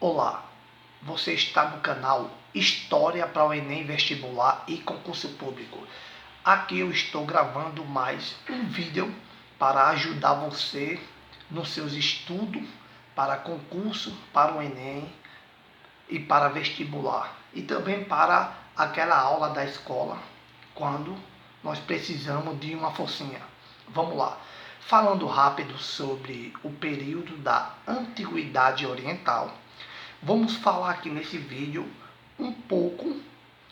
Olá, você está no canal História para o Enem Vestibular e Concurso Público. Aqui eu estou gravando mais um vídeo para ajudar você nos seus estudos para concurso, para o Enem e para vestibular. E também para aquela aula da escola, quando nós precisamos de uma forcinha. Vamos lá. Falando rápido sobre o período da Antiguidade Oriental, vamos falar aqui nesse vídeo um pouco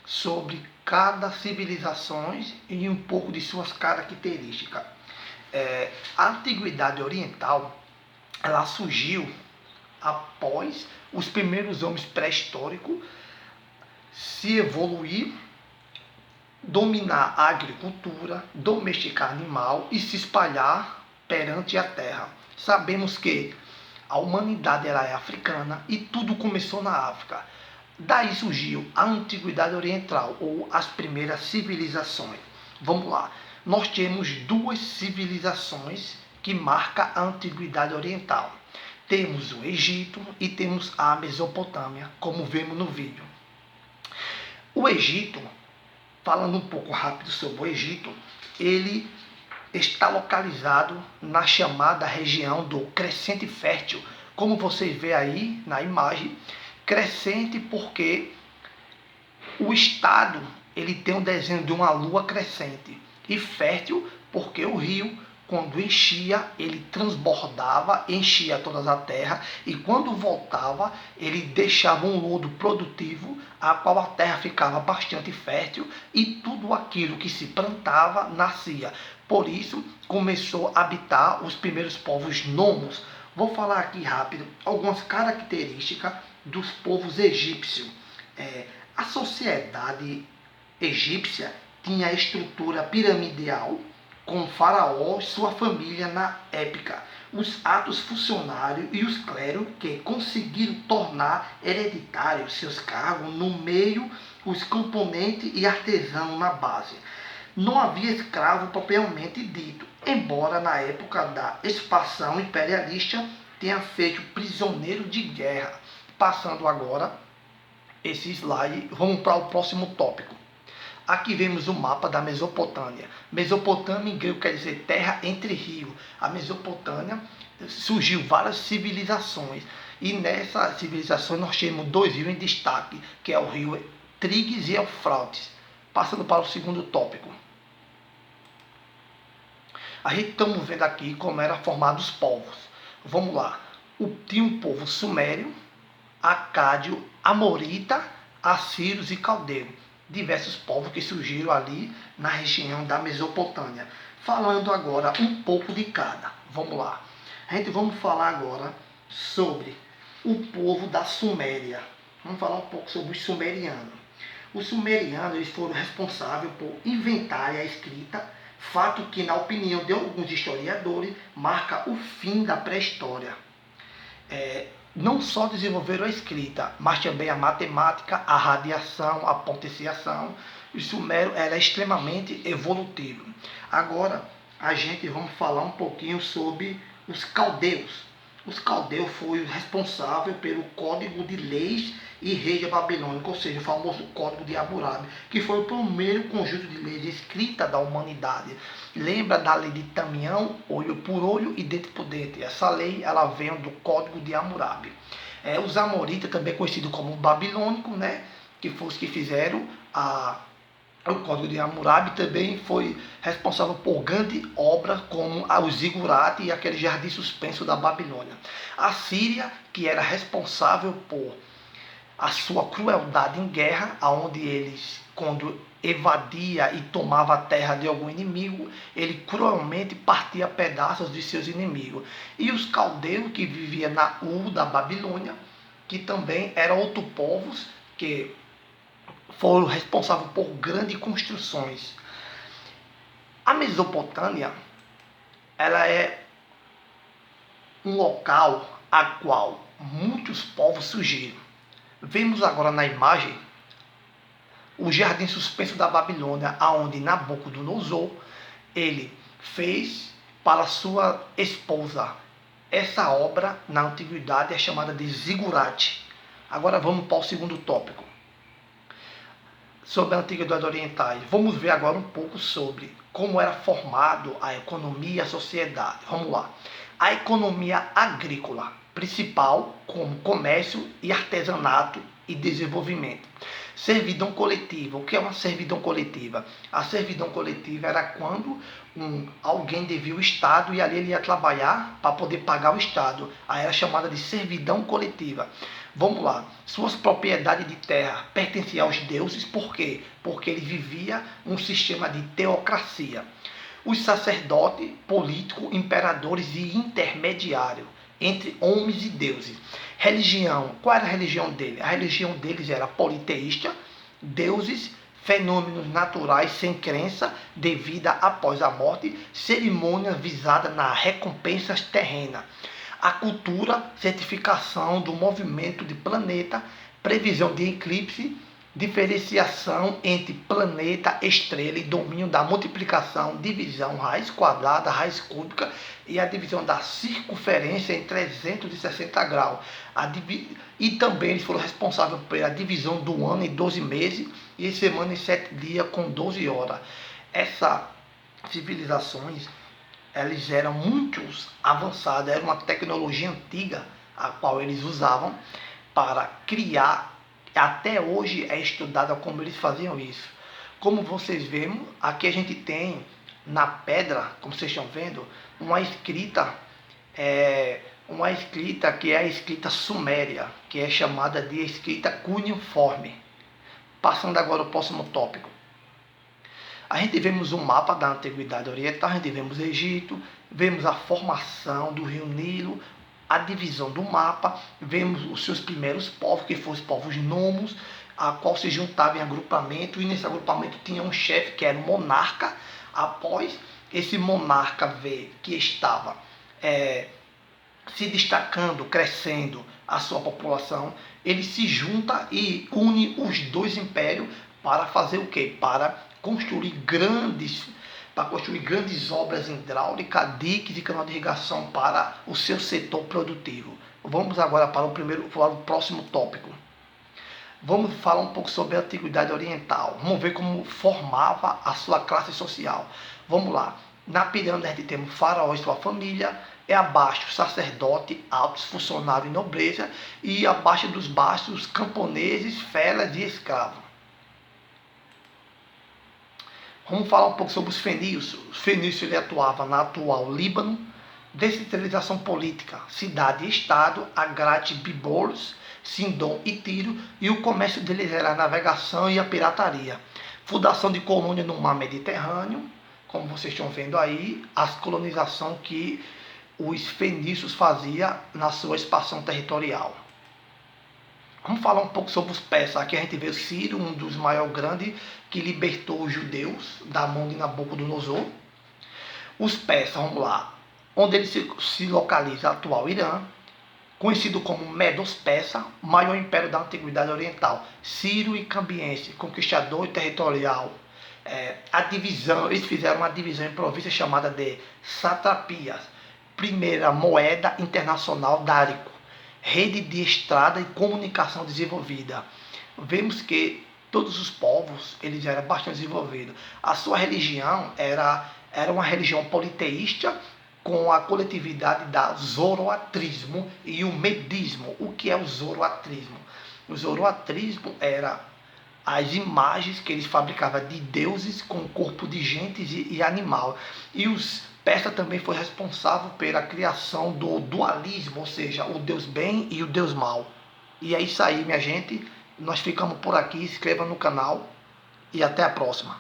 sobre cada civilização e um pouco de suas características. A Antiguidade Oriental, ela surgiu após os primeiros homens pré-históricos se evoluir, dominar a agricultura, domesticar animal e se espalhar perante a terra. Sabemos que a humanidade era africana e tudo começou na África. Daí surgiu a Antiguidade Oriental, ou as primeiras civilizações. Vamos lá. Nós temos duas civilizações que marcam a Antiguidade Oriental. Temos o Egito e temos a Mesopotâmia, como vemos no vídeo. O Egito, falando um pouco rápido sobre o Egito, ele está localizado na chamada região do Crescente Fértil, como vocês vê aí na imagem. Crescente porque o estado ele tem um desenho de uma lua crescente, e fértil porque o rio, quando enchia, ele transbordava, enchia toda a terra, e quando voltava, ele deixava um lodo produtivo, a qual a terra ficava bastante fértil, e tudo aquilo que se plantava nascia. Por isso, começou a habitar os primeiros povos nomos. Vou falar aqui rápido algumas características dos povos egípcios. A sociedade egípcia tinha a estrutura piramidal, com o faraó e sua família na época, os atos funcionários e os clérigos que conseguiram tornar hereditários seus cargos no meio, os componentes e artesãos na base. Não havia escravo propriamente dito, embora na época da expansão imperialista tenha feito prisioneiro de guerra. Passando agora esse slide, vamos para o próximo tópico. Aqui vemos o mapa da Mesopotâmia. Mesopotâmia em grego quer dizer terra entre rios. A Mesopotâmia surgiu várias civilizações, e nessa civilização nós temos dois rios em destaque, que é o rio Tigres e Eufrates. Passando para o segundo tópico. A gente estamos vendo aqui como eram formados os povos. Vamos lá. Tinha um povo sumério, acádio, amorita, assírios e caldeus. Diversos povos que surgiram ali na região da Mesopotâmia. Falando agora um pouco de cada. Vamos lá. Vamos falar agora sobre o povo da Suméria. Vamos falar um pouco sobre os sumerianos. Os sumerianos eles foram responsáveis por inventar a escrita, fato que, na opinião de alguns historiadores, marca o fim da pré-história. Não só desenvolveram a escrita, mas também a matemática, a radiação, a potenciação. O sumério era extremamente evolutivo. Agora, vamos falar um pouquinho sobre os caldeus. Os caldeus foram responsáveis pelo Código de Leis e Reis Babilônicos, ou seja, o famoso Código de Hammurabi, que foi o primeiro conjunto de leis escrita da humanidade. Lembra da lei de Tamião, olho por olho e dente por dente? Essa lei ela vem do Código de Hammurabi. Os amoritas, também conhecidos como babilônicos, né, que foram os que fizeram o Código de Hammurabi, também foi responsável por grande obra como o zigurate e aquele jardim suspenso da Babilônia. A Síria, que era responsável por a sua crueldade em guerra, onde eles, quando evadia e tomava a terra de algum inimigo, ele cruelmente partia pedaços de seus inimigos. E os caldeus, que viviam na da Babilônia, que também eram outros povos que foram responsáveis por grandes construções. A Mesopotâmia, ela é um local a qual muitos povos surgiram. Vemos agora na imagem o jardim suspenso da Babilônia, onde Nabucodonosor ele fez para sua esposa. Essa obra na antiguidade é chamada de zigurate. Agora vamos para o segundo tópico, sobre a Antiguidade Oriental. Vamos ver agora um pouco sobre como era formado a economia e a sociedade. Vamos lá. A economia agrícola, principal como comércio e artesanato e desenvolvimento. Servidão coletiva. O que é uma servidão coletiva? A servidão coletiva era quando alguém devia o Estado e ali ele ia trabalhar para poder pagar o Estado. Aí era chamada de servidão coletiva. Vamos lá. Suas propriedades de terra pertenciam aos deuses. Por quê? Porque ele vivia um sistema de teocracia. Os sacerdotes, políticos, imperadores e intermediários entre homens e deuses. Religião. Qual era a religião dele? A religião deles era politeísta, deuses, fenômenos naturais sem crença, devida após a morte, cerimônias visadas na recompensas terrena. A cultura, certificação do movimento de planeta, previsão de eclipse, diferenciação entre planeta, estrela e domínio da multiplicação, divisão, raiz quadrada, raiz cúbica e a divisão da circunferência em 360 graus. E também eles foram responsáveis pela divisão do ano em 12 meses e semana em 7 dias com 12 horas. Essas civilizações, elas eram muito avançadas, era uma tecnologia antiga a qual eles usavam para criar. Até hoje é estudada como eles faziam isso. Como vocês veem, aqui a gente tem na pedra, como vocês estão vendo, uma escrita que é a escrita suméria, que é chamada de escrita cuneiforme. Passando agora ao próximo tópico. A gente vemos um mapa da Antiguidade Oriental, a gente vemos Egito, vemos a formação do rio Nilo, a divisão do mapa, vemos os seus primeiros povos, que foram os povos nomos, a qual se juntavam em agrupamento, e nesse agrupamento tinha um chefe que era o monarca. Após esse monarca ver que estava se destacando, crescendo a sua população, ele se junta e une os dois impérios para fazer o quê? Para construir grandes obras hidráulicas, diques e canal de irrigação para o seu setor produtivo. Vamos agora para o próximo tópico. Vamos falar um pouco sobre a Antiguidade Oriental. Vamos ver como formava a sua classe social. Vamos lá. Na pirâmide a gente tem o faraó e sua família, abaixo sacerdote, altos, funcionário e nobreza, e abaixo dos baixos camponeses, feras e escravos. Vamos falar um pouco sobre os fenícios. Os fenícios ele atuava na atual Líbano, descentralização política, cidade e estado, Agrate, Bíbolos, Sindom e Tiro, e o comércio deles era a navegação e a pirataria. Fundação de colônia no mar Mediterrâneo, como vocês estão vendo aí, a colonização que os fenícios faziam na sua expansão territorial. Vamos falar um pouco sobre os persas. Aqui a gente vê o Ciro, um dos maiores grandes, que libertou os judeus da mão de Nabucodonosor. Os persas, vamos lá, onde ele se localiza, atual Irã, conhecido como Medos-Persa, maior império da Antiguidade Oriental. Ciro e Cambiense, conquistador e territorial. Eles fizeram uma divisão em províncias chamada de satrapias. Primeira moeda internacional dárico. Rede de estrada e comunicação desenvolvida. Vemos que todos os povos eles eram bastante desenvolvidos. A sua religião era uma religião politeísta com a coletividade da zoroatrismo e o medismo. O que é o zoroatrismo? O zoroatrismo era as imagens que eles fabricavam de deuses com corpo de gente e animal. E os persas também foi responsável pela criação do dualismo, ou seja, o Deus bem e o Deus mal. E é isso aí, minha gente. Nós ficamos por aqui. Se inscreva no canal e até a próxima.